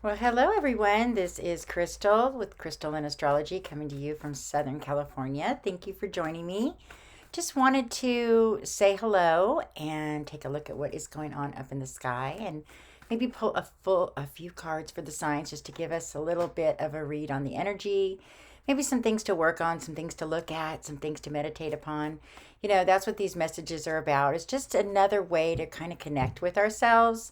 Well, hello everyone. This is Chrystal with Chrystal and Astrology coming to you from Southern California. Thank you for joining me. Just wanted to say hello and take a look at what is going on up in the sky and maybe pull a few cards for the signs just to give us a little bit of a read on the energy. Maybe some things to work on, some things to look at, some things to meditate upon. That's what these messages are about. It's just another way to kind of connect with ourselves,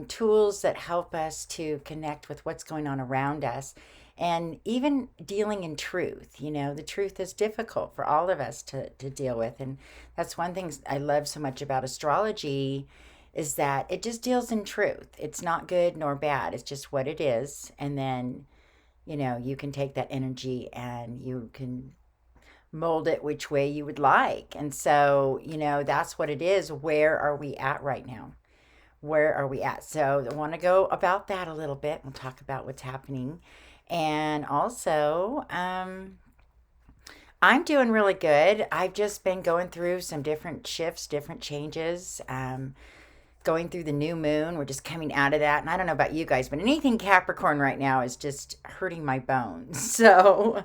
tools that help us to connect with what's going on around us, and even dealing in truth. The truth is difficult for all of us to deal with. And that's one thing I love so much about astrology is that it just deals in truth. It's not good nor bad, it's just what it is. And then, you can take that energy and you can mold it which way you would like. And so, that's what it is. Where are we at right now? Where are we at? So I want to go about that a little bit. We'll talk about what's happening. And also, I'm doing really good. I've just been going through some different shifts, different changes, going through the new moon. We're just coming out of that. And I don't know about you guys, but anything Capricorn right now is just hurting my bones. So,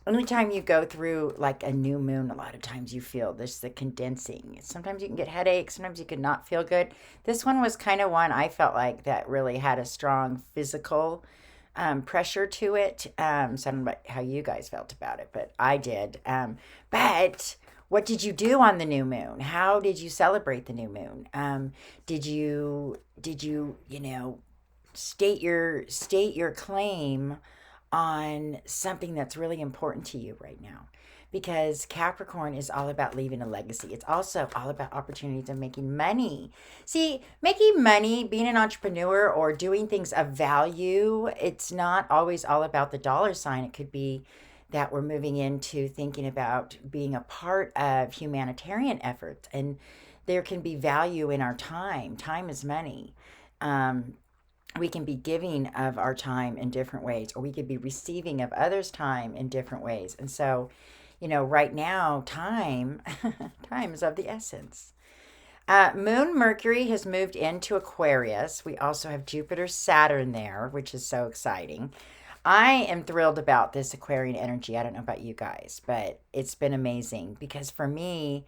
anytime you go through like a new moon, a lot of times you feel this the condensing. Sometimes you can get headaches, sometimes you could not feel good. This one was kind of one I felt like that really had a strong physical pressure to it. So I don't know about how you guys felt about it, but I did. But what did you do on the new moon? How did you celebrate the new moon? Did you state your claim on something that's really important to you right now? Because Capricorn is all about leaving a legacy. It's also all about opportunities of making money. See, making money, being an entrepreneur or doing things of value, it's not always all about the dollar sign. It could be that we're moving into thinking about being a part of humanitarian efforts. And there can be value in our time. Time is money. Um, we can be giving of our time in different ways, or we could be receiving of others' time in different ways. And so, right now, time, time is of the essence. Moon Mercury has moved into Aquarius. We also have Jupiter Saturn there, which is so exciting. I am thrilled about this Aquarian energy. I don't know about you guys, but it's been amazing because for me,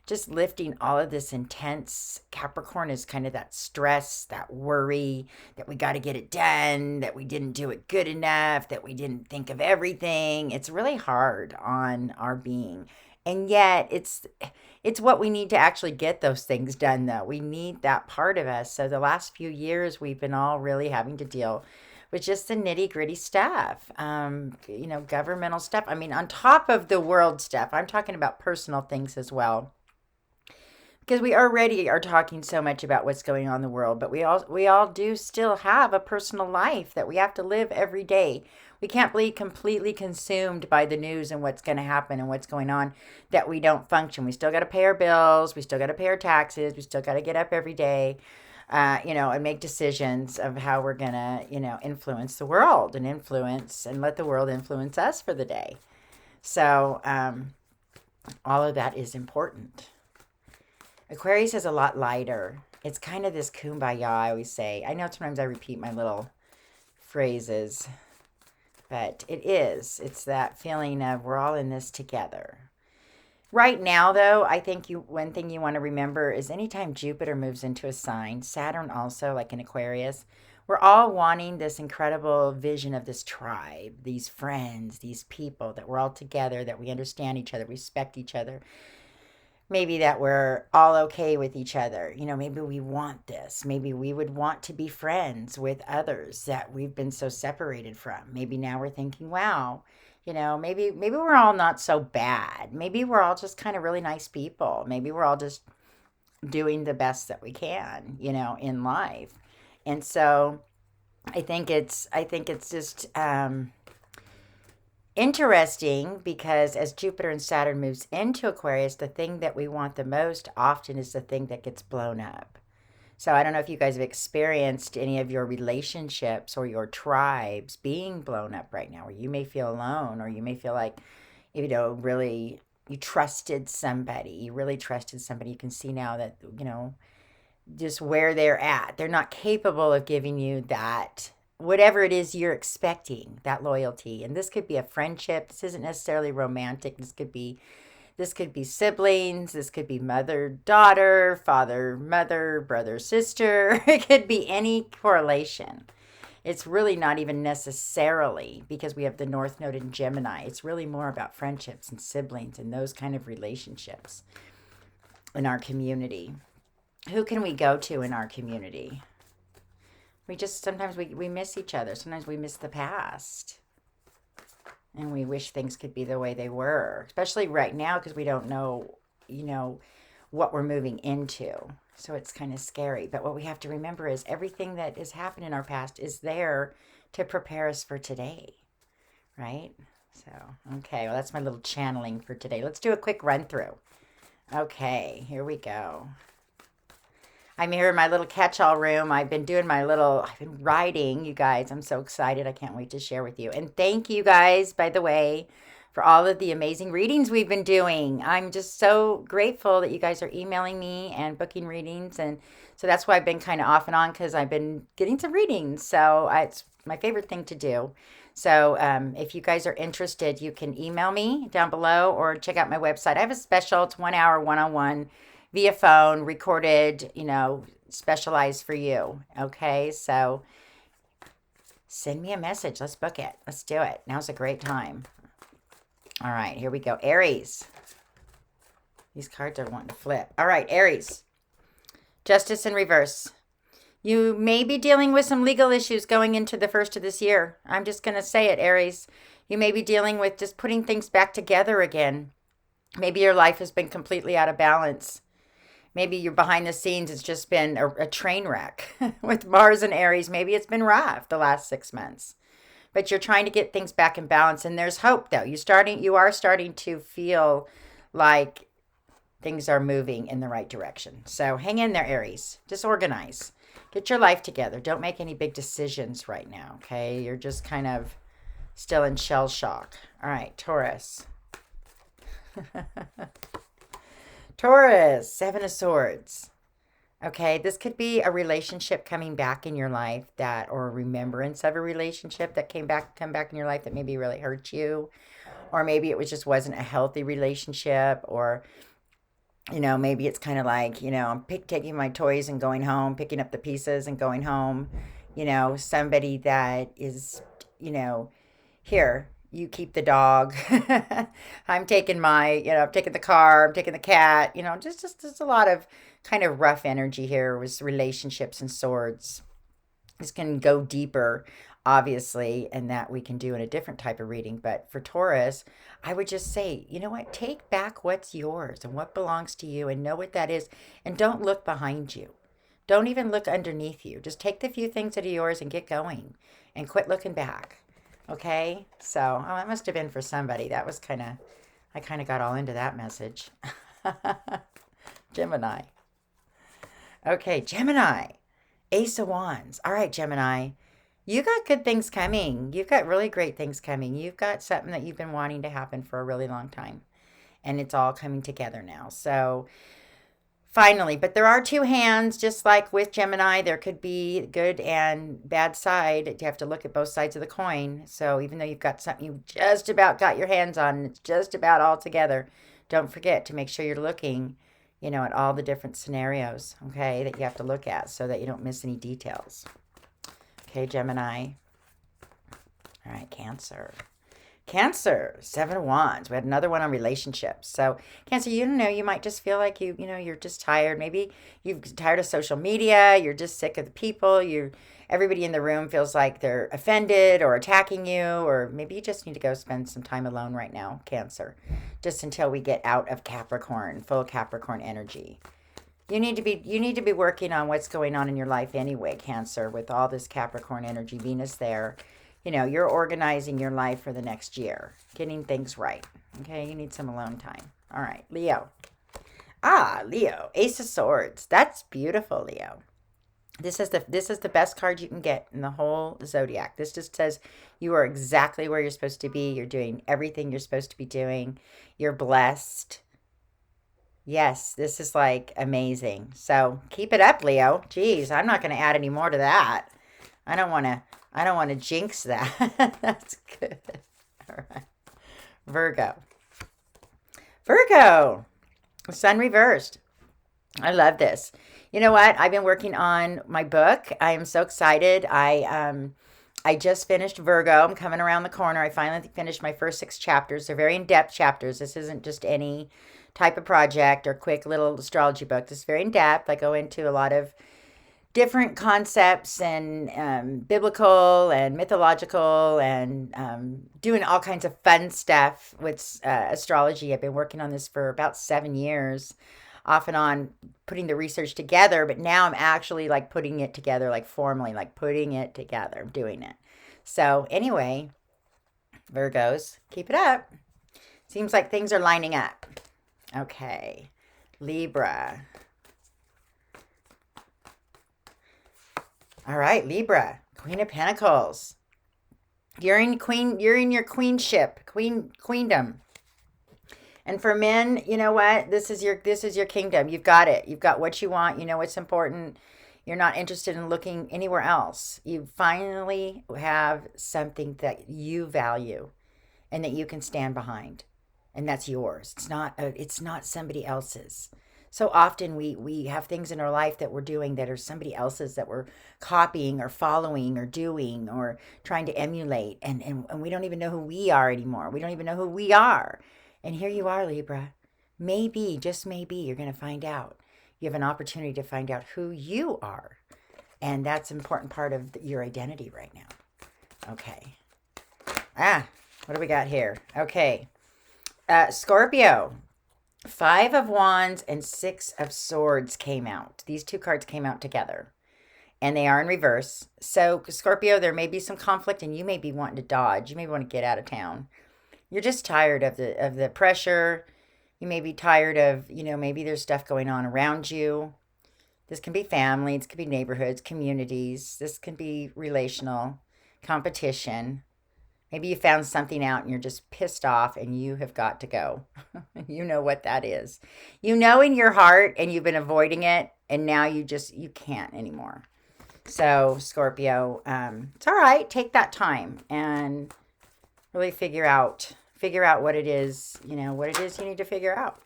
just lifting all of this intense Capricorn is kind of that stress, that worry that we got to get it done, that we didn't do it good enough, that we didn't think of everything. It's really hard on our being. And yet it's what we need to actually get those things done though. We need that part of us. So the last few years we've been all really having to deal with just the nitty gritty stuff, governmental stuff. I mean, on top of the world stuff, I'm talking about personal things as well, because we already are talking so much about what's going on in the world, but we all do still have a personal life that we have to live every day. We can't be completely consumed by the news and what's going to happen and what's going on that we don't function. We still got to pay our bills, we still got to pay our taxes, we still got to get up every day, and make decisions of how we're going to, influence the world and influence and let the world influence us for the day. So, all of that is important. Aquarius is a lot lighter. It's kind of this kumbaya, I always say. I know sometimes I repeat my little phrases, but it is. It's that feeling of we're all in this together. Right now, though, I think one thing you want to remember is anytime Jupiter moves into a sign, Saturn also, like in Aquarius, we're all wanting this incredible vision of this tribe, these friends, these people, that we're all together, that we understand each other, respect each other, maybe that we're all okay with each other. Maybe we want this. Maybe we would want to be friends with others that we've been so separated from. Maybe now we're thinking, wow, maybe we're all not so bad. Maybe we're all just kind of really nice people. Maybe we're all just doing the best that we can, in life. And so I think it's just interesting because as Jupiter and Saturn moves into Aquarius, the thing that we want the most often is the thing that gets blown up. So I don't know if you guys have experienced any of your relationships or your tribes being blown up right now, where you may feel alone, or you may feel like, really you trusted somebody. You really trusted somebody. You can see now that, just where they're at. They're not capable of giving you that, whatever it is you're expecting, that loyalty. And this could be a friendship. This isn't necessarily romantic. This could be siblings. This could be mother, daughter, father, mother, brother, sister. It could be any correlation. It's really not even necessarily, because we have the North Node in Gemini. It's really more about friendships and siblings and those kind of relationships in our community. Who can we go to in our community? Sometimes we miss each other. Sometimes we miss the past. And we wish things could be the way they were, especially right now, because we don't know, what we're moving into. So it's kind of scary. But what we have to remember is everything that has happened in our past is there to prepare us for today, right? So, okay, well, that's my little channeling for today. Let's do a quick run through. Okay, here we go. I'm here in my little catch-all room. I've been writing, you guys. I'm so excited. I can't wait to share with you. And thank you guys, by the way, for all of the amazing readings we've been doing. I'm just so grateful that you guys are emailing me and booking readings. And so that's why I've been kind of off and on, because I've been getting some readings. So it's my favorite thing to do. So if you guys are interested, you can email me down below or check out my website. I have a special, it's 1 hour one-on-one via phone, recorded, specialized for you. Okay, so send me a message. Let's book it. Let's do it. Now's a great time. All right, here we go. Aries. These cards are wanting to flip. All right, Aries. Justice in reverse. You may be dealing with some legal issues going into the first of this year. I'm just going to say it, Aries. You may be dealing with just putting things back together again. Maybe your life has been completely out of balance. Maybe you're behind the scenes. It's just been a train wreck with Mars and Aries. Maybe it's been rough the last 6 months, but you're trying to get things back in balance. And there's hope, though. You are starting to feel like things are moving in the right direction. So hang in there, Aries. Just organize. Get your life together. Don't make any big decisions right now, okay? You're just kind of still in shell shock. All right, Taurus. Taurus, 7 of Swords. Okay, this could be a relationship coming back in your life or a remembrance of a relationship that come back in your life that maybe really hurt you. Or maybe it just wasn't a healthy relationship. Or, maybe it's kind of like, I'm taking my toys and going home, picking up the pieces and going home. Somebody that is, here, you keep the dog. I'm taking I'm taking the car, I'm taking the cat, just a lot of kind of rough energy here with relationships and swords. This can go deeper, obviously, and that we can do in a different type of reading. But for Taurus, I would just say, you know what? Take back what's yours and what belongs to you and know what that is. And don't look behind you. Don't even look underneath you. Just take the few things that are yours and get going and quit looking back. Okay, so that must have been for somebody. I kind of got all into that message. Gemini. Okay, Gemini. Ace of Wands. All right, Gemini. You got good things coming. You've got really great things coming. You've got something that you've been wanting to happen for a really long time. And it's all coming together now. So finally, but there are two hands, just like with Gemini. There could be good and bad side. You have to look at both sides of the coin. So even though you've got something you just about got your hands on, and it's just about all together, don't forget to make sure you're looking, at all the different scenarios, okay, that you have to look at so that you don't miss any details. Okay, Gemini. All right, Cancer. Cancer, 7 of Wands. We had another one on relationships. So Cancer, you might just feel like you're just tired. Maybe you're tired of social media. You're just sick of the people. Everybody in the room feels like they're offended or attacking you, or maybe you just need to go spend some time alone right now, Cancer, just until we get out of Capricorn, full Capricorn energy. You need to be working on what's going on in your life anyway, Cancer, with all this Capricorn energy, Venus there. You're organizing your life for the next year, getting things right. Okay, you need some alone time. All right, Leo. Leo, Ace of Swords. That's beautiful, Leo. This is the best card you can get in the whole zodiac. This just says you are exactly where you're supposed to be. You're doing everything you're supposed to be doing. You're blessed. Yes, this is like amazing. So keep it up, Leo. Geez, I'm not going to add any more to that. I don't want to. I don't want to jinx that. That's good. All right. Virgo. Virgo. Sun reversed. I love this. You know what? I've been working on my book. I am so excited. I just finished Virgo. I'm coming around the corner. I finally finished my first 6 chapters. They're very in-depth chapters. This isn't just any type of project or quick little astrology book. This is very in-depth. I go into a lot of different concepts and biblical and mythological and doing all kinds of fun stuff with astrology. I've been working on this for about 7 years, off and on, putting the research together, but now I'm actually like putting it together, like formally, like putting it together, doing it. So anyway, Virgos, keep it up. Seems like things are lining up. Okay, Libra. All right, Libra, Queen of Pentacles. You're in your queenship, queendom. And for men, you know what? This is your kingdom. You've got it. You've got what you want. You know what's important. You're not interested in looking anywhere else. You finally have something that you value and that you can stand behind. And that's yours. It's not somebody else's. So often we have things in our life that we're doing that are somebody else's, that we're copying or following or doing or trying to emulate. And we don't even know who we are anymore. We don't even know who we are. And here you are, Libra. Maybe, just maybe, you're going to find out. You have an opportunity to find out who you are. And that's an important part of your identity right now. Okay. What do we got here? Okay. Scorpio. 5 of Wands and 6 of Swords came out. These 2 cards came out together. And they are in reverse. So, Scorpio, there may be some conflict and you may be wanting to dodge. You may want to get out of town. You're just tired of the pressure. You may be tired of, maybe there's stuff going on around you. This can be family. This could be neighborhoods, communities. This can be relational, competition. Maybe you found something out and you're just pissed off and you have got to go. You know what that is. You know in your heart and you've been avoiding it and now you can't anymore. So, Scorpio, it's all right. Take that time and really figure out what it is, what it is you need to figure out.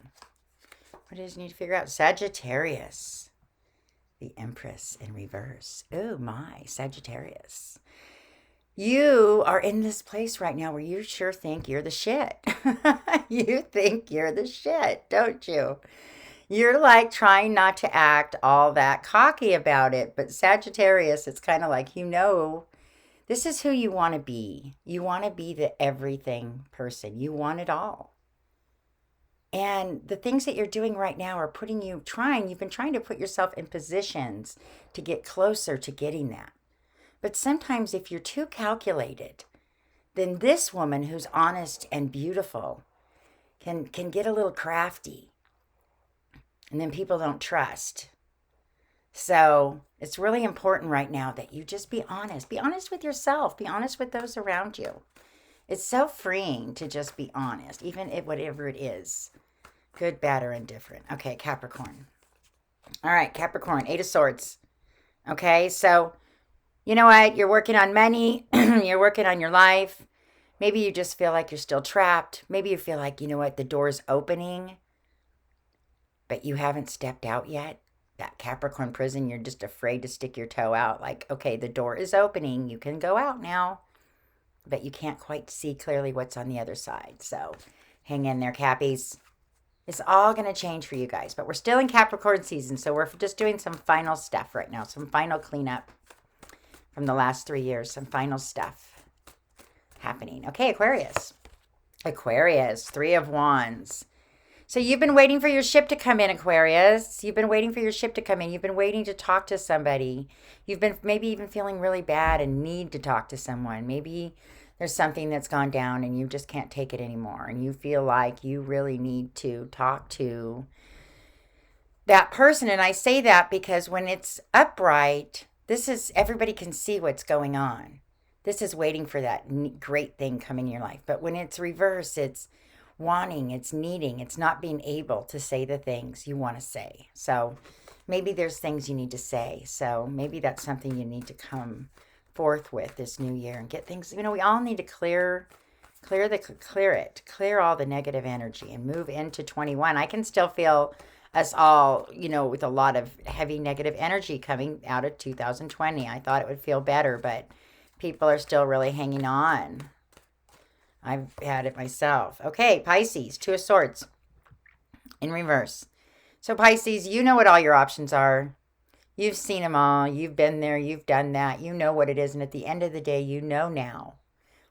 What it is you need to figure out. Sagittarius, the Empress in reverse. Oh my, Sagittarius. You are in this place right now where you sure think you're the shit. You think you're the shit, don't you? You're like trying not to act all that cocky about it. But Sagittarius, it's kind of like, this is who you want to be. You want to be the everything person. You want it all. And the things that you're doing right now are you've been trying to put yourself in positions to get closer to getting that. But sometimes if you're too calculated, then this woman who's honest and beautiful can get a little crafty. And then people don't trust. So it's really important right now that you just be honest. Be honest with yourself. Be honest with those around you. It's so freeing to just be honest, even if whatever it is, good, bad, or indifferent. Okay, Capricorn. All right, Capricorn, 8 of Swords. Okay, so you know what? You're working on money. You're working on your life. Maybe you just feel like you're still trapped. Maybe you feel like, the door's opening, but you haven't stepped out yet. That Capricorn prison, you're just afraid to stick your toe out. Like, okay, the door is opening. You can go out now, but you can't quite see clearly what's on the other side. So hang in there, Cappies. It's all going to change for you guys, but we're still in Capricorn season. So we're just doing some final stuff right now, some final cleanup from the last 3 years, some final stuff happening. Okay, Aquarius. Aquarius, 3 of Wands. So you've been waiting for your ship to come in, Aquarius. You've been waiting for your ship to come in. You've been waiting to talk to somebody. You've been maybe even feeling really bad and need to talk to someone. Maybe there's something that's gone down and you just can't take it anymore. And you feel like you really need to talk to that person. And I say that because when it's upright, everybody can see what's going on. This is waiting for that great thing coming in your life. But when it's reverse, it's wanting, it's needing, it's not being able to say the things you want to say. So maybe there's things you need to say. So maybe that's something you need to come forth with this new year and get things, we all need to clear all the negative energy and move into 21. I can still feel us all, with a lot of heavy negative energy coming out of 2020. I thought it would feel better, but people are still really hanging on. I've had it myself. Okay, Pisces, Two of Swords in reverse. So Pisces, you know what all your options are. You've seen them all. You've been there. You've done that. You know what it is. And at the end of the day, you know now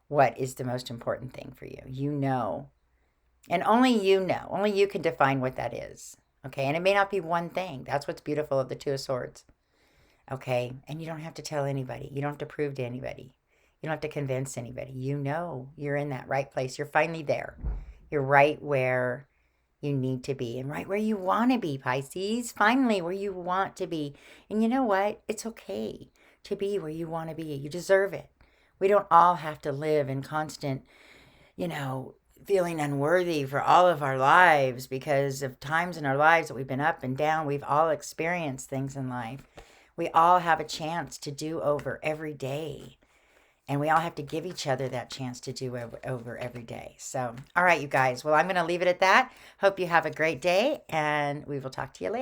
what is the most important thing for you. You know. And only you know. Only you can define what that is. Okay? And it may not be one thing. That's what's beautiful of the Two of Swords. Okay? And you don't have to tell anybody. You don't have to prove to anybody. You don't have to convince anybody. You know you're in that right place. You're finally there. You're right where you need to be and right where you want to be, Pisces. Finally, where you want to be. And you know what? It's okay to be where you want to be. You deserve it. We don't all have to live in constant, feeling unworthy for all of our lives because of times in our lives that we've been up and down. We've all experienced things in life. We all have a chance to do over every day. And we all have to give each other that chance to do over every day. So, all right, you guys. Well, I'm going to leave it at that. Hope you have a great day, and we will talk to you later.